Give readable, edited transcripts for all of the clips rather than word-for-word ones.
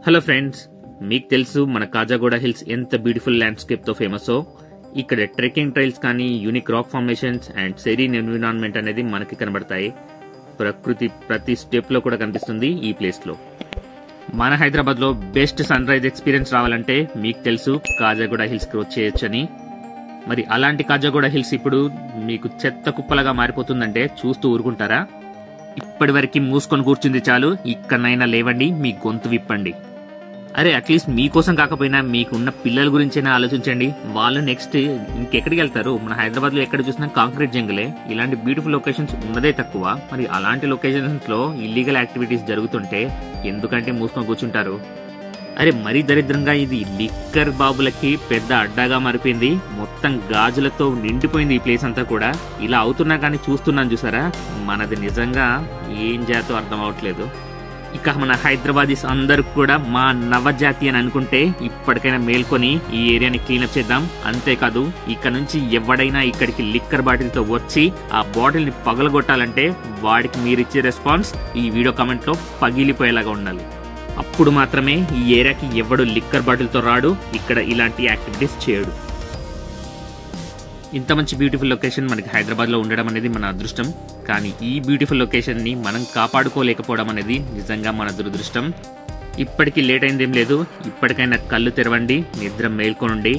Hello friends, మీకు తెలుసు మన కాజాగూడ హిల్స్ ఎంత బ్యూటిఫుల్ ల్యాండ్స్కేప్ తో ఫేమస్. ఇక్కడ ట్రెక్కింగ్ ట్రైల్స్ కానీ, unique rock formations and serene environment అనేది మనకి కనబడతాయి. ప్రకృతి ప్రతి స్టెప్ లో కూడా కనిపిస్తుంది ఈ ప్లేస్ లో. మన హైదరాబాద్ లో బెస్ట్ సన్ రైజ్ ఎక్స్పీరియన్స్ రావాలంటే మీకు తెలుసు కాజాగూడ హిల్స్ కి వచ్చేయచ్చని. మరి అలాంటి కాజాగూడ హిల్స్ ఇప్పుడు మీకు చెత్త కుప్పలుగా మారిపోతుందంటే చూస్తూ ఊరుకుంటారా? ఇప్పటి వరకు మూసుకొని కూర్చుంది చాలు, ఇక్కడనైనా లేవండి, మీ గొంతు విప్పండి. అరే అట్లీస్ట్ మీకోసం కాకపోయినా మీకున్న పిల్లల గురించైనా ఆలోచించండి. వాళ్ళు నెక్స్ట్ ఇంకెక్కడికి వెళ్తారు? మన హైదరాబాద్ లో ఎక్కడ చూసినా కాంక్రీట్ జంగలే. ఇలాంటి బ్యూటిఫుల్ లొకేషన్స్ ఉన్నదే తక్కువ. మరి అలాంటి లొకేషన్స్ లో ఇల్లీగల్ యాక్టివిటీస్ జరుగుతుంటే ఎందుకంటే మూసుకొని కూర్చుంటారు? అరే మరీ దరిద్రంగా ఇది లిక్కర్ బాబులకి పెద్ద అడ్డాగా మారిపోయింది. మొత్తం గాజులతో నిండిపోయింది ఈ ప్లేస్ అంతా కూడా. ఇలా అవుతున్నా కానీ చూస్తున్నాను చూసారా, మనది నిజంగా ఏం జాతో అర్థం అవట్లేదు. ఇక మన హైదరాబాదీస్ అందరూ కూడా మా నవజాతి అని అనుకుంటే ఇప్పటికైనా మేల్కొని ఈ ఏరియాని క్లీనప్ చేద్దాం. అంతేకాదు ఇక నుంచి ఎవడైనా ఇక్కడికి లిక్కర్ బాటిల్ తో వచ్చి ఆ బాటిల్ ని పగలగొట్టాలంటే వాడికి మీరిచ్చే రెస్పాన్స్ ఈ వీడియో కామెంట్ లో పగిలిపోయేలాగా ఉండాలి. అప్పుడు మాత్రమే ఈ ఏరియాకి ఎవడు లిక్కర్ బాటిల్ తో రాడు, ఇక్కడ ఇలాంటి యాక్టివిటీస్ చేయడు. ఇంత మంచి బ్యూటిఫుల్ లొకేషన్ మనకి హైదరాబాద్ లో ఉండడం అనేది మన అదృష్టం. కానీ ఈ బ్యూటిఫుల్ లొకేషన్ ని మనం కాపాడుకోలేకపోవడం అనేది నిజంగా మన దురదృష్టం. ఇప్పటికీ లేట్ అయిందేం లేదు, ఇప్పటికైనా కళ్ళు తెరవండి, నిద్ర మేల్కొనండి.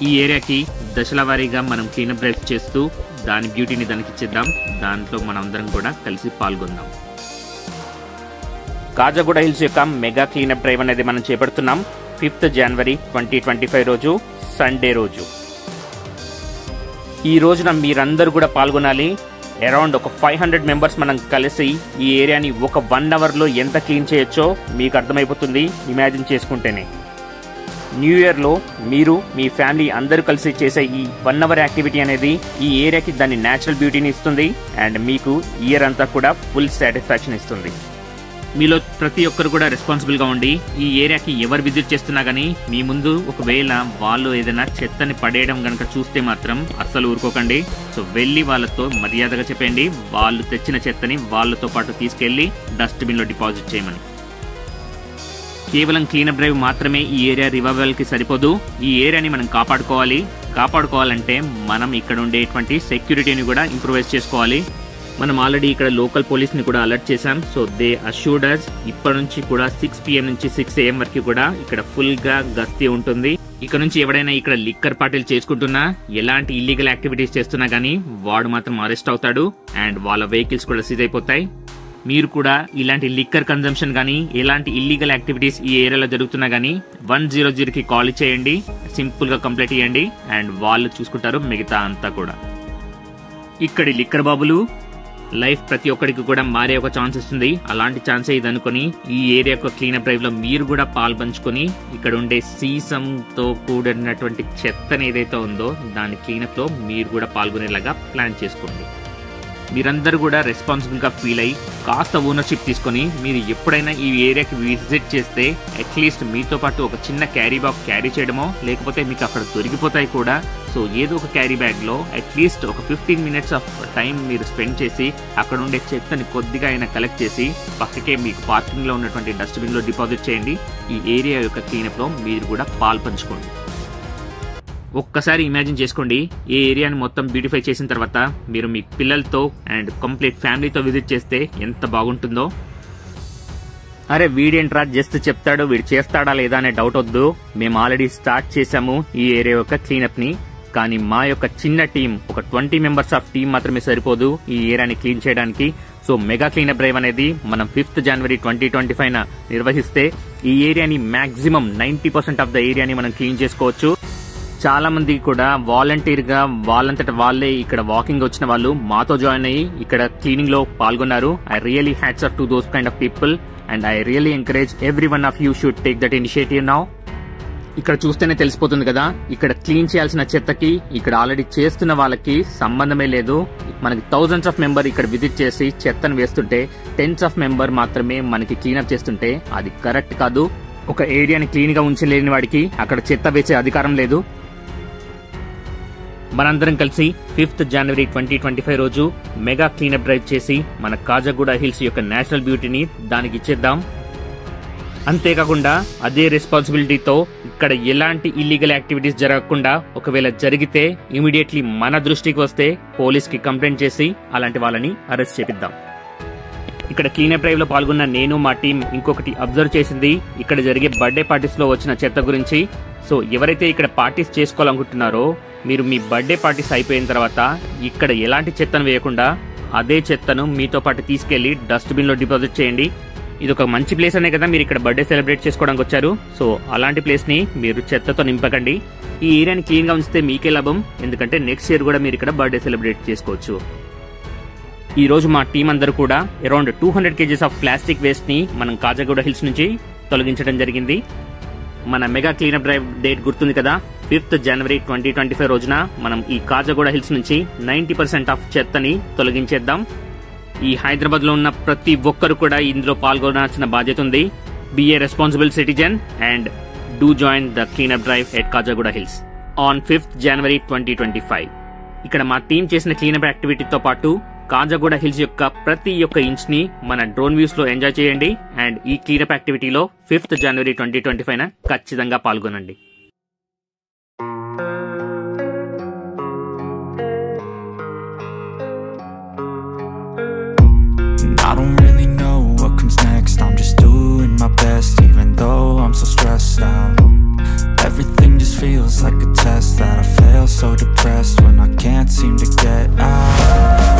ఈ ఏరియాకి దశల వారీగా మనం క్లీనప్ డ్రైవ్ చేస్తూ దాని బ్యూటీని దానికి ఇచ్చేద్దాం. దాంట్లో మనం అందరం కూడా కలిసి పాల్గొందాం. కాజాగూడ హిల్స్ యొక్క మెగా క్లీనప్ డ్రైవ్ అనేది మనం చేపడుతున్నాం 5th January 2025 రోజు, సండే రోజు. ఈ రోజున మీరందరూ కూడా పాల్గొనాలి. అరౌండ్ ఒక 500 మెంబర్స్ మనం కలిసి ఈ ఏరియాని ఒక 1 hour లో ఎంత క్లీన్ చేయొచ్చో మీకు అర్థమైపోతుంది ఇమాజిన్ చేసుకుంటేనే. న్యూ ఇయర్ లో మీరు మీ ఫ్యామిలీ అందరూ కలిసి చేసే ఈ 1 hour యాక్టివిటీ అనేది ఈ ఏరియాకి దాని న్యాచురల్ బ్యూటీని ఇస్తుంది అండ్ మీకు ఇయర్ అంతా కూడా ఫుల్ సాటిస్ఫాక్షన్ ఇస్తుంది. మీలో ప్రతి ఒక్కరు కూడా రెస్పాన్సిబుల్ గా ఉండి ఈ ఏరియాకి ఎవరు విజిట్ చేస్తున్నా గానీ మీ ముందు ఒకవేళ వాళ్ళు ఏదైనా చెత్తని పడేయడం గనక చూస్తే మాత్రం అస్సలు ఊరుకోకండి. సో వెళ్ళి వాళ్ళతో మర్యాదగా చెప్పండి, వాళ్ళు తెచ్చిన చెత్తని వాళ్ళతో పాటు తీసుకెళ్లి డస్ట్బిన్ లో డిపాజిట్ చేయమని. కేవలం క్లీనప్ డ్రైవ్ మాత్రమే ఈ ఏరియా రివైవల్ కి సరిపోదు. ఈ ఏరియాని మనం కాపాడుకోవాలంటే మనం ఇక్కడ ఉండేటువంటి సెక్యూరిటీని కూడా ఇంప్రూవైజ్ చేసుకోవాలి. మనం ఆల్రెడీ ఇక్కడ లోకల్ పోలీస్ ని కూడా అలర్ట్ చేశాం. సో దే అష్యూర్డ్ us ఇప్పటి నుంచి కూడా 6 PM నుంచి 6 AM వరకు కూడా ఇక్కడ ఫుల్ గా గస్తీ ఉంటుంది. ఇక్కడ నుంచి ఎవడైనా ఇక్కడ లిక్కర్ పార్టీలు చేసుకుంటున్నా, ఎలాంటి ఇల్లీగల్ యాక్టివిటీస్ చేస్తున్నా గానీ వాడు మాత్రం అరెస్ట్ అవుతాడు అండ్ వాళ్ళ వెహికల్స్ కూడా సీజ్ అయిపోతాయి. మీరు కూడా ఇలాంటి లిక్కర్ కన్జంప్షన్ గానీ, ఎలాంటి ఇల్లీగల్ యాక్టివిటీస్ ఈ ఏరియాలో జరుగుతున్నా గానీ 100కి కాల్ చేయండి, సింపుల్ గా కంప్లైంట్ ఇవ్వండి అండ్ వాళ్ళు చూసుకుంటారు మిగతా అంతా కూడా. ఇక్కడి లిక్కర్ బాబులు లైఫ్ ప్రతి ఒక్కడికి కూడా మారే ఒక ఛాన్స్ ఇస్తుంది. అలాంటి ఛాన్సే ఇది అనుకుని ఈ ఏరియా యొక్క క్లీనప్ డ్రైవ్ లో మీరు కూడా పాల్పంచుకొని ఇక్కడ ఉండే సీసంతో కూడినటువంటి చెత్తని ఏదైతే ఉందో దాని క్లీనప్ లో మీరు కూడా పాల్గొనేలాగా ప్లాన్ చేసుకోండి. మీరందరూ కూడా రెస్పాన్సిబుల్ గా ఫీల్ అయ్యి కాస్త ఓనర్షిప్ తీసుకొని మీరు ఎప్పుడైనా ఈ ఏరియాకి విజిట్ చేస్తే అట్లీస్ట్ మీతో పాటు ఒక చిన్న క్యారీ బ్యాగ్ క్యారీ చేయడమో, లేకపోతే మీకు అక్కడ దొరికిపోతాయి కూడా. సో ఏదో ఒక క్యారీ బ్యాగ్ లో అట్లీస్ట్ ఒక 15 minutes ఆఫ్ టైం మీరు స్పెండ్ చేసి అక్కడ ఉండే చెత్తని కొద్దిగా అయినా కలెక్ట్ చేసి పక్కకే మీకు పార్కింగ్ లో ఉన్నటువంటి డస్ట్బిన్ లో డిపాజిట్ చేయండి. ఈ ఏరియా యొక్క క్లీనప్ లో మీరు కూడా పాల్పంచుకోండి. ఒక్కసారి ఇమాజిన్ చేసుకోండి, ఈ ఏరియాని మొత్తం బ్యూటిఫై చేసిన తర్వాత మీరు మీ పిల్లలతో అండ్ కంప్లీట్ ఫ్యామిలీతో విజిట్ చేస్తే ఎంత బాగుంటుందో. అరే వీడేంట్రా జస్ట్ చెప్తాడు, వీడు చేస్తాడా లేదా అనే డౌట్ వద్దు. మేము ఆల్రెడీ స్టార్ట్ చేశాము ఈ ఏరియా యొక్క క్లీనప్ ని. కానీ మా యొక్క చిన్న టీం, ఒక 20 members ఆఫ్ టీం మాత్రమే సరిపోదు ఈ ఏరియాని క్లీన్ చేయడానికి. సో మెగా క్లీనప్ డ్రైవ్ అనేది మనం 5th January 2025 నిర్వహిస్తే ఈ ఏరియాని మాక్సిమం 90% ఆఫ్ ద ఏరియాని మనం క్లీన్ చేసుకోవచ్చు. చాలా మంది కూడా వాలంటీర్ గా వాళ్ళంతట వాళ్ళే ఇక్కడ వాకింగ్ వచ్చిన వాళ్ళు మాతో జాయిన్ అయ్యి ఇక్కడ క్లీనింగ్ లో పాల్గొన్నారు. I really hats off to those kind of people and I really encourage every one of you should take that initiative now. ఇక్కడ చూస్తేనే తెలిసిపోతుంది కదా, ఇక్కడ క్లీన్ చేయాల్సిన చెత్తకి ఇక్కడ ఆల్రెడీ చేస్తున్న వాళ్ళకి సంబంధమే లేదు. మనకి thousands ఆఫ్ మెంబర్ ఇక్కడ విజిట్ చేసి చెత్తను వేస్తుంటే 10s ఆఫ్ మెంబర్ మాత్రమే మనకి క్లీనప్ చేస్తుంటే అది కరెక్ట్ కాదు. ఒక ఏరియాని క్లీన్ గా ఉంచలేని వాడికి అక్కడ చెత్త వేసే అధికారం లేదు. మనందరం కలిసి 5th January 2025 రోజు మెగా క్లీనప్ డ్రైవ్ చేసి మన కాజాగూడ హిల్స్ యొక్క నేషనల్ బ్యూటీని దానికి ఇచ్చేద్దాం. అంతేకాకుండా అదే రెస్పాన్సిబిలిటీతో ఇక్కడ ఎలాంటి ఇల్లీగల్ యాక్టివిటీస్ జరగకుండా ఒకవేళ జరిగితే ఇమీడియట్లీ మన దృష్టికి వస్తే పోలీస్కి కంప్లైంట్ చేసి అలాంటి వాళ్ళని అరెస్ట్ చేపిద్దాం. ఇక్కడ క్లీనప్ డ్రైవ్ లో పాల్గొన్న నేను మా టీం ఇంకొకటి అబ్జర్వ్ చేసింది ఇక్కడ జరిగే బర్త్డే పార్టీస్ లో వచ్చిన చెత్త గురించి. సో ఎవరైతే ఇక్కడ పార్టీస్ చేసుకోవాలనుకుంటున్నారో మీరు మీ బర్త్డే పార్టీస్ అయిపోయిన తర్వాత ఇక్కడ ఎలాంటి చెత్తను వేయకుండా అదే చెత్తను మీతో పాటు తీసుకెళ్లి డస్ట్బిన్ లో డిపాజిట్ చేయండి. ఇది ఒక మంచి ప్లేస్ అనే కదా మీరు ఇక్కడ బర్త్డే సెలబ్రేట్ చేసుకోవడానికి వచ్చారు. సో అలాంటి ప్లేస్ ని మీరు చెత్తతో నింపకండి. ఈ ఏరియాని క్లీన్ గా ఉంచితే మీకే లాభం, ఎందుకంటే నెక్స్ట్ ఇయర్ కూడా మీరు ఇక్కడ బర్త్డే సెలబ్రేట్ చేసుకోవచ్చు. ఈ రోజు మా టీం అందరూ కూడా around 200 kgs of plastic waste ని మనం కాజాగూడ హిల్స్ నుంచి తొలగించడం జరిగింది. మన మెగా క్లీనప్ డ్రైవ్ డేట్ గుర్తుంది కదా, 5th January 2025 రోజున మనం ఈ కాజాగూడ హిల్స్ నుంచి 90% ఆఫ్ చెత్తని తొలగించేద్దాం. ఈ హైదరాబాద్ లో ఉన్న ప్రతి ఒక్కరు కూడా ఇందులో పాల్గొనాల్సిన బాధ్యత ఉంది. Be a responsible citizen and do join the cleanup drive at Kajaguda hills on 5th January 2025. ఇక్కడ మా టీం చేసిన క్లీనప్ యాక్టివిటీతో పాటు కాజాగూడ హిల్స్ యొక్క ప్రతి ఒక్క ఇంచ్ ని మన డ్రోన్ వ్యూస్ లో ఎంజాయ్ చేయండి. అండ్ ఈ క్లీనప్ యాక్టివిటీలో 5th January 2025 ఖచ్చితంగా పాల్గొనండి. I don't really know what comes next. I'm just doing my best, even though I'm so stressed out. Everything just feels like a test that I fail, so depressed when I can't seem to get out.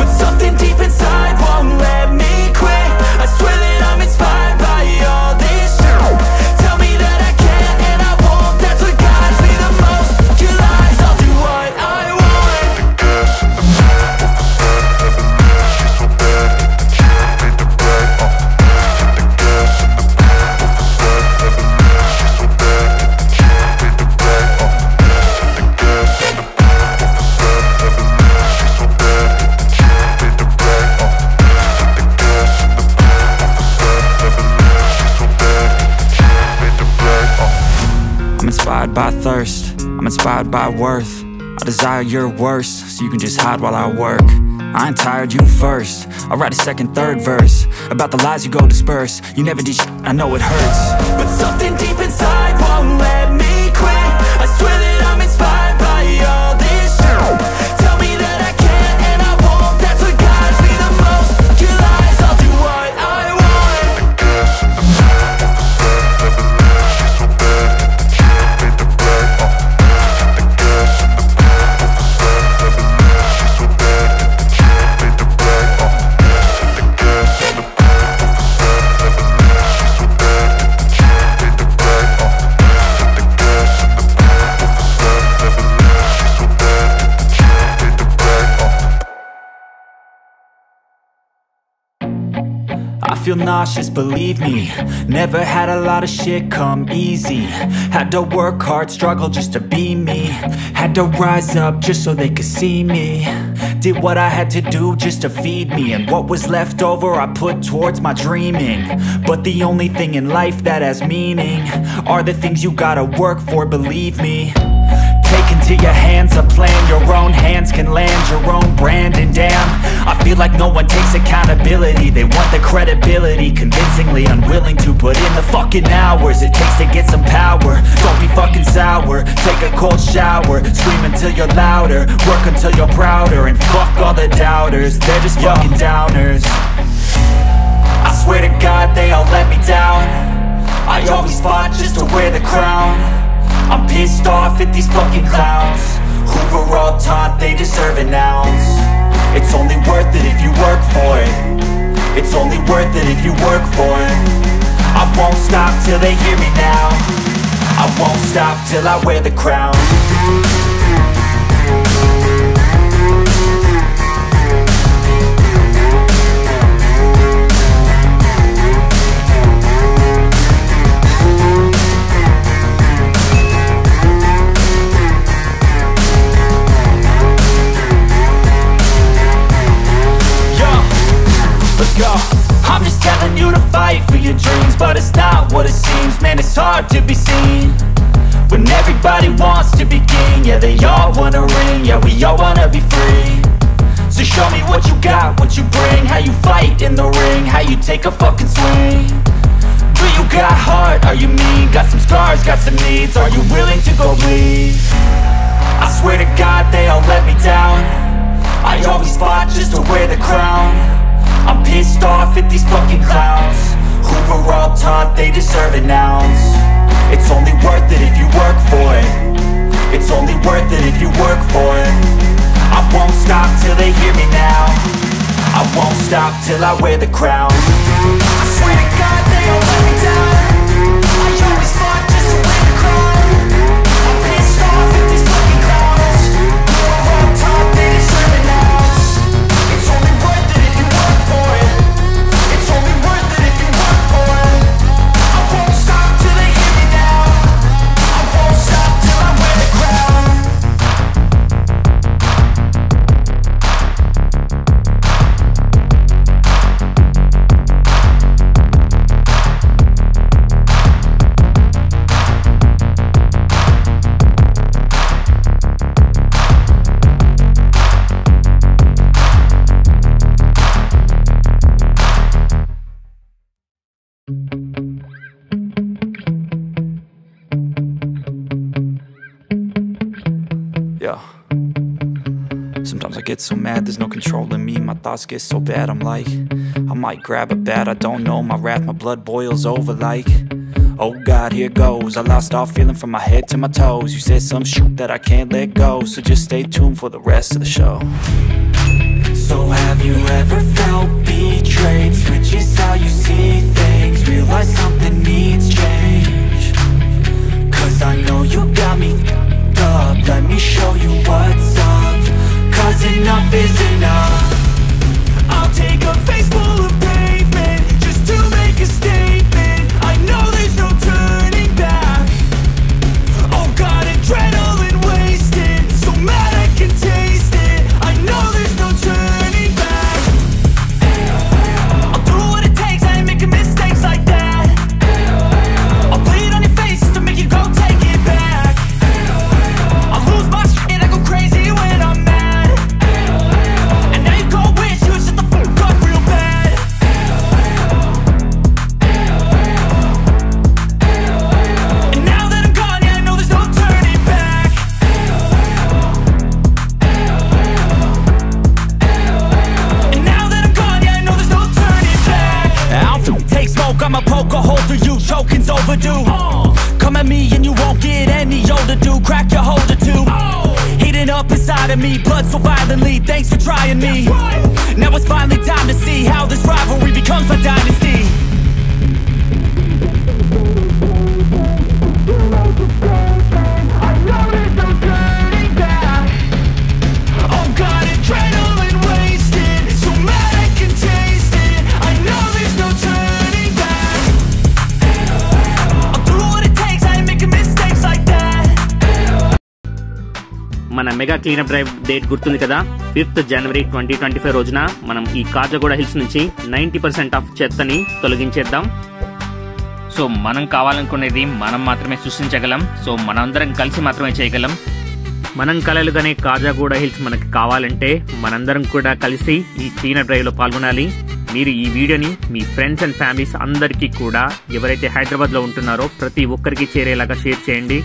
But something deep inside won't let me quit. I swear that I'm inspired by all this shit. Tell me that I can and I won't. That's what guides me the most. Your lies, I'll do what I want. I'm inspired by thirst, I'm inspired by worth. I desire your worst, so you can just hide while I work. I ain't tired, you first. I'll write a second, third verse about the lies you go disperse. You never did shit, I know it hurts. But something deep inside won't let me quit. I swear that I'm inspired by all this shit. Tell me that I can and I won't. That's what guides me the most. Your lies, I'll do what I want. I feel nauseous, believe me. Never had a lot of shit come easy. Had to work hard, struggle just to be me. Had to rise up just so they could see me. Did what I had to do just to feed me. And what was left over I put towards my dreaming. But the only thing in life that has meaning are the things you gotta work for, believe me. Take into your hands a plan, your own hands can land your own brand. And damn, I feel like no one takes accountability. They want the credibility, convincingly unwilling to put in the fucking hours it takes to get some power. Don't be fucking sour, take a cold shower. Scream until you're louder, work until you're prouder. And fuck all the doubters, they're just fucking downers. I swear to God they all let me down. I always fought just to wear the crown. I'm pissed off at these fucking clowns who were all taught they deserve an ounce. It's only worth it if you work for it. It's only worth it if you work for it. I won't stop till they hear me now. I won't stop till I wear the crown. I'm just telling you to fight for your dreams, but it's not what it seems. Man, it's hard to be seen when everybody wants to be king. Yeah, they all wanna ring, yeah, we all wanna be free. So show me what you got, what you bring, how you fight in the ring, how you take a fucking swing. Do you got heart? Are you mean? Got some scars, got some needs. Are you willing to go bleed? I swear to God they all let me down. I always fought just to wear the crown. I'm pissed off at these fucking clowns who were all taught they deserve an ounce. It's only worth it if you work for it. It's only worth it if you work for it. I won't stop till they hear me now. I won't stop till I wear the crown. I swear to God they all let me down. I always fought just to wear the crown. I'm pissed off at these fucking clowns who are all taught they deserve an ounce. It's only worth it if you work for it. It's only worth it if you work for it. I won't stop till they hear me now. I won't stop till I wear the crown. Yeah. Sometimes I get so mad, there's no controlling me. My thoughts get so bad, I'm like, I might grab a bat, I don't know. My wrath, my blood boils over like, oh God, here goes. I lost all feeling from my head to my toes. You said some shit that I can't let go, so just stay tuned for the rest of the show. So have you ever felt betrayed? Switches how you see things, realize something needs change. Cause I know you got me f***ed up. Let me show you what's up. Cause enough is enough. I'll take a face full of pavement just to make a statement. I know there's no turning back. Oh God, adrenaline wasted, so mad I can taste it. I know there's no turning back. I'll do what it takes, I ain't making mistakes like that. I'll bleed on your face to make you go take it back. I lose my shit, I go crazy when I'm mad. And now you go wish you would shut the fuck up real bad. And now that I'm gone, yeah, I know there's no turning back. And now that I'm gone, yeah, I know there's no turning back. I don't take smoke, I'ma poke a hole through you, choking's overdue. Come at me and you won't get any older, dude. Crack your holder too. Heating up inside of me, blood so violently. Thanks for trying me. Now it's finally time to see how this rivalry becomes a dynasty. I know there's no turning back. Oh God, adrenaline wasted, so mad I can taste it. I know there's no turning back. I'll do what it takes, I ain't making mistakes like that. మన mega cleanup drive date గుర్తుంది కదా, 5th January 2025 రోజున మనం ఈ Khajaguda hills నుంచి 90% of చెత్తని తొలగించేద్దాం. So మనం కావాలనుకునేది మనం మాత్రమే సృష్టించగలం. సో మనందరం కలిసి మాత్రమే చేయగలం. మనం కలలుగానే కాజాగూడ హిల్స్ మనకి కావాలంటే మనందరం కూడా కలిసి ఈ క్లీనప్ డ్రైవ్ లో పాల్గొనాలి. మీరు ఈ వీడియోని మీ ఫ్రెండ్స్ అండ్ ఫ్యామిలీస్ అందరికీ కూడా, ఎవరైతే హైదరాబాద్ లో ఉంటున్నారో ప్రతి ఒక్కరికి చేరేలాగా షేర్ చేయండి.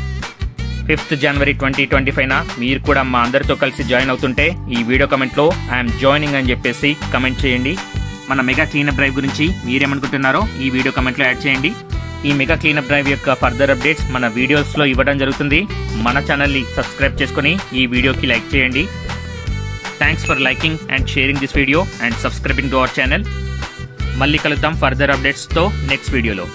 5th January 2025 మీరు కూడా మా అందరితో కలిసి జాయిన్ అవుతుంటే ఈ వీడియో కమెంట్ లో ఐఎమ్ జాయినింగ్ అని చెప్పేసి కమెంట్ చేయండి. మన మెగా క్లీనప్ డ్రైవ్ గురించి మీరేమనుకుంటున్నారో ఈ వీడియో కమెంట్ లో యాడ్ చేయండి. ఈ మెగా క్లీనప్ డ్రైవ్ యొక్క ఫర్దర్ అప్డేట్స్ మన వీడియోస్ లో ఇవ్వడం జరుగుతుంది. మన ఛానల్ ని సబ్స్క్రైబ్ చేసుకుని ఈ వీడియోకి లైక్ చేయండి. Thanks for liking and sharing this video and subscribing to our channel. మళ్ళీ కలుద్దాం ఫర్దర్ అప్డేట్స్ తో నెక్స్ట్ వీడియోలో.